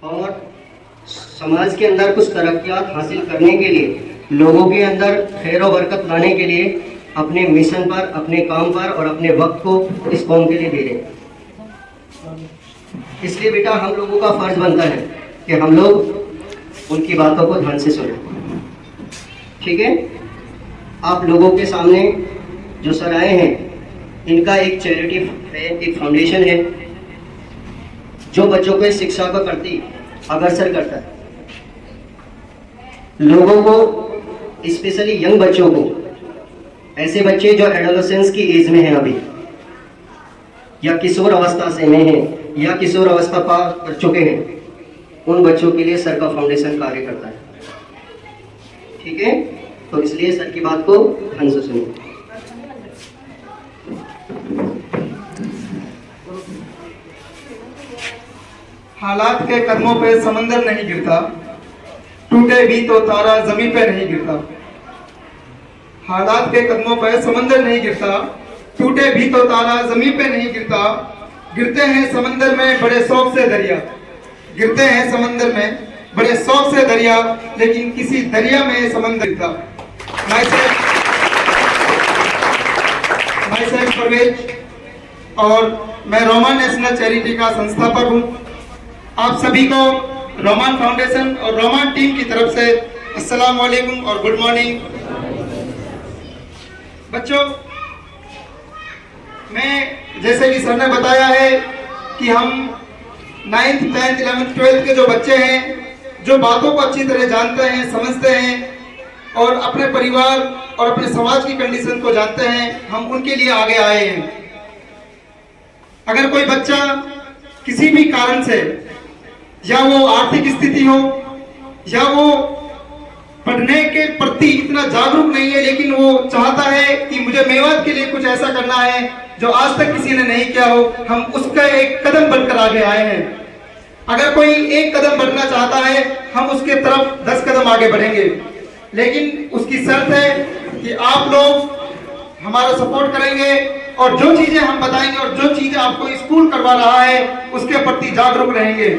और समाज के अंदर कुछ तरक्कियात हासिल करने के लिए, लोगों के अंदर खैर व बरकत लाने के लिए अपने मिशन पर, अपने काम पर और अपने वक्त को इस कौम के लिए दे रहे हैं। इसलिए बेटा हम लोगों का फर्ज बनता है कि हम लोग उनकी बातों को ध्यान से सुनें। ठीक है, आप लोगों के सामने जो सर आए हैं, इनका एक चैरिटी है, एक फाउंडेशन है जो बच्चों को शिक्षा के प्रति अग्रसर करता है। लोगों को, स्पेशली यंग बच्चों को, ऐसे बच्चे जो एडोलेसेंस की एज में हैं अभी, या किशोर अवस्था से में हैं, या किशोर अवस्था पार कर चुके हैं, उन बच्चों के लिए सर का फाउंडेशन कार्य करता है। ठीक है, तो इसलिए सर की बात को ध्यान से सुनिए। हालात के कदमों पे समंदर नहीं गिरता, टूटे भी तो तारा जमीन पे नहीं गिरता। हालात के कदमों पे समंदर नहीं गिरता, टूटे भी तो तारा जमीन पे नहीं गिरता। गिरते हैं समंदर में बड़े शौक से दरिया, गिरते हैं समंदर में बड़े शौक से दरिया, लेकिन किसी दरिया में समंदर गिरता। माय सेल्फ परवेज, और मैं रोमान नेशनल चैरिटी का संस्थापक हूँ। आप सभी को रोमान फाउंडेशन और रोमान टीम की तरफ से अस्सलाम वालेकुम और गुड मॉर्निंग। बच्चों, मैं जैसे कि सर ने बताया है कि हम 9th, 10th, 11th, 12th के जो बच्चे हैं, जो बातों को अच्छी तरह जानते हैं, समझते हैं और अपने परिवार और अपने समाज की कंडीशन को जानते हैं, हम उनके लिए आगे आए हैं। अगर कोई बच्चा किसी भी कारण से, या वो आर्थिक स्थिति हो, या वो पढ़ने के प्रति इतना जागरूक नहीं है, लेकिन वो चाहता है कि मुझे मेवात के लिए कुछ ऐसा करना है जो आज तक किसी ने नहीं किया हो, हम उसका एक कदम बढ़कर आगे आए हैं। अगर कोई एक कदम बढ़ना चाहता है, हम उसके तरफ 10 कदम आगे बढ़ेंगे, लेकिन उसकी शर्त है कि आप लोग हमारा सपोर्ट करेंगे और जो चीजें हम बताएंगे और जो चीजें आपको स्कूल करवा रहा है उसके प्रति जागरूक रहेंगे।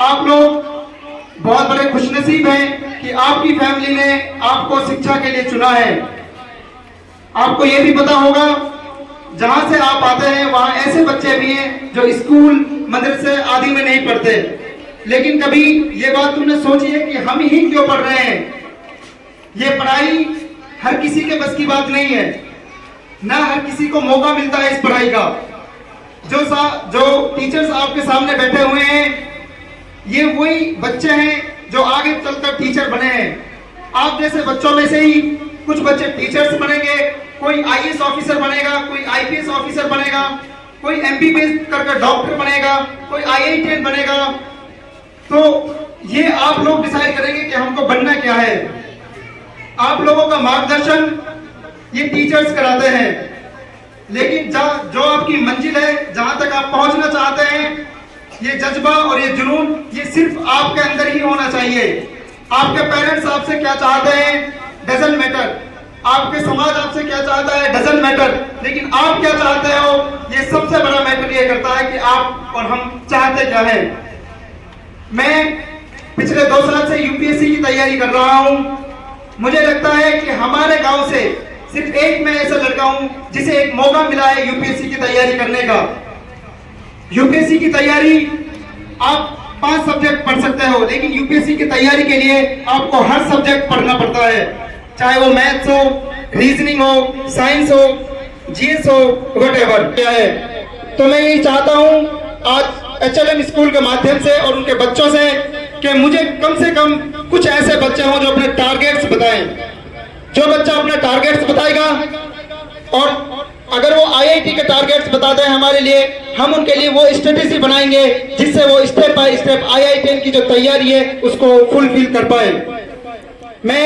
आप लोग बहुत बड़े खुशनसीब हैं कि आपकी फैमिली ने आपको शिक्षा के लिए चुना है। आपको यह भी पता होगा, जहां से आप आते हैं वहां ऐसे बच्चे भी हैं जो स्कूल, मदरसे आदि में नहीं पढ़ते, लेकिन कभी ये बात तुमने सोची है कि हम ही क्यों पढ़ रहे हैं? ये पढ़ाई हर किसी के बस की बात नहीं है, ना हर किसी को मौका मिलता है इस पढ़ाई का। जो टीचर्स आपके सामने बैठे हुए हैं, ये वही बच्चे हैं जो आगे चलकर टीचर बने हैं। आप जैसे बच्चों में से ही कुछ बच्चे टीचर्स बनेंगे, कोई आईएएस ऑफिसर बनेगा, कोई आईपीएस ऑफिसर बनेगा, कोई एमबीबीएस करके डॉक्टर बनेगा, कोई आईआईटीएन बनेगा। तो ये आप लोग डिसाइड करेंगे कि हमको बनना क्या है। आप लोगों का मार्गदर्शन ये टीचर्स कराते हैं, लेकिन जो आपकी मंजिल है, जहां तक आप पहुंचना चाहते हैं, ये जज्बा और ये जुनून, ये सिर्फ आपके अंदर ही होना चाहिए। आपके पेरेंट्स आपसे क्या चाहते हैं डजंट मैटर, आपके समाज आपसे क्या चाहता है डजंट मैटर, लेकिन आप क्या चाहते हो ये सबसे बड़ा मैटर ये करता है कि आप और हम चाहते क्या है। मैं पिछले 2 साल से यूपीएससी की तैयारी कर रहा हूं। मुझे लगता है कि हमारे गांव से सिर्फ एक मैं ऐसा लड़का हूं जिसे एक मौका मिला है यूपीएससी की तैयारी करने का। यूपीएससी की तैयारी आप 5 सब्जेक्ट पढ़ सकते हो, लेकिन यूपीएससी की तैयारी के लिए आपको हर सब्जेक्ट पढ़ना पड़ता है, चाहे वो मैथ्स हो, रीजनिंग हो, साइंस हो, जीएस हो, व्हाटएवर क्या है। तो मैं यही चाहता हूं आज एचएलएम स्कूल के माध्यम से और उनके बच्चों से कि मुझे कम से कम कुछ ऐसे बच्चे हों जो अपने टारगेट्स बताएं। जो बच्चा अपने टारगेट्स बताएगा, और अगर वो आईआईटी के टारगेट्स बताते हैं हमारे लिए, हम उनके लिए वो स्ट्रेटेजी बनाएंगे जिससे वो स्टेप बाय स्टेप आईआईटी की जो तैयारी है उसको फुलफिल कर पाए। मैं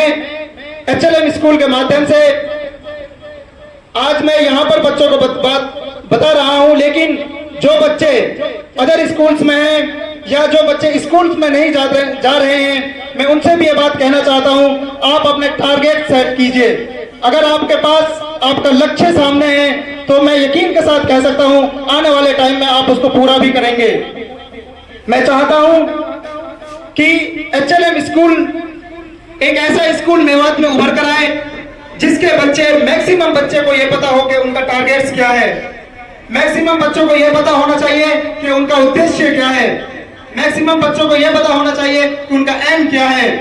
एचएलएम स्कूल के माध्यम से आज मैं यहाँ पर बच्चों को बात बता रहा हूँ, लेकिन जो बच्चे अदर स्कूल्स में हैं या जो बच्चे स्कूल्स में नहीं जा रहे हैं, मैं उनसे भी ये बात कहना चाहता हूँ, आप अपने टारगेट सेट कीजिए। अगर आपके पास आपका लक्ष्य सामने है तो मैं यकीन के साथ कह सकता हूं आने वाले टाइम में आप उसको पूरा भी करेंगे। मैं चाहता हूं कि HLM स्कूल एक ऐसा स्कूल मेवात में उभर कर आए जिसके बच्चे, मैक्सिमम बच्चे को यह पता हो कि उनका टारगेट्स क्या है, मैक्सिमम बच्चों को यह पता होना चाहिए कि उनका उद्देश्य क्या है, मैक्सिमम बच्चों को यह पता होना चाहिए कि उनका एम क्या है।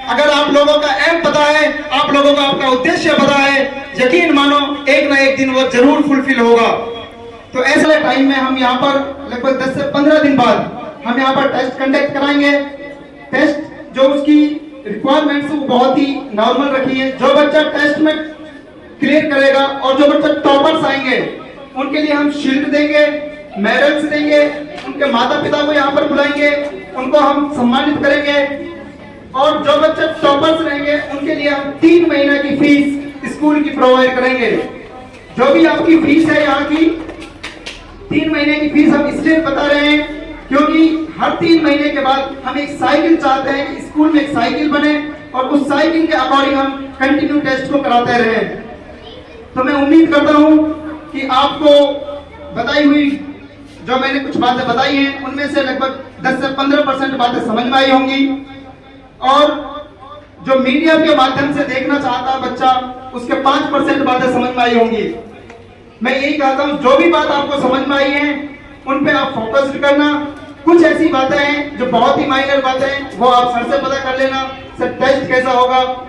अगर आप लोगों का एम पता है, आप लोगों का आपका उद्देश्य पता है, यकीन मानो एक ना एक दिन वो जरूर फुलफिल होगा। तो ऐसे टाइम में हम यहाँ पर लगभग 10 से 15 दिन बाद हम यहाँ पर टेस्ट कंडक्ट कराएंगे। टेस्ट जो उसकी रिक्वायरमेंट्स वो बहुत ही नॉर्मल रखी है। जो बच्चा टेस्ट में क्लियर करेगा और जो बच्चा टॉपर्स आएंगे उनके लिए हम शील्ड देंगे, मेडल्स देंगे, उनके माता पिता को यहाँ पर बुलाएंगे, उनको हम सम्मानित करेंगे। और जो बच्चे टॉपर्स रहेंगे उनके लिए हम 3 महीने की फीस स्कूल की प्रोवाइड करेंगे। जो भी आपकी फीस है यहाँ की 3 महीने की फीस हम इसलिए बता रहे हैं क्योंकि हर 3 महीने के बाद हम एक साइकिल चाहते हैं कि स्कूल में एक साइकिल बने और उस साइकिल के अकॉर्डिंग हम कंटिन्यू टेस्ट को कराते रहें। तो मैं उम्मीद करता हूं कि आपको बताई हुई जो मैंने कुछ बातें बताई हैं उनमें से लगभग 10 से 15% बातें समझ में आई होंगी। और जो मीडिया के माध्यम से देखना चाहता है बच्चा, उसके 5% बातें समझ में आई होंगी। मैं यही कहता हूं जो भी बात आपको समझ में आई है उन पे आप फोकस करना। कुछ ऐसी बातें हैं जो बहुत ही माइनर बातें हैं वो आप सर से पता कर लेना, सर टेस्ट कैसा होगा,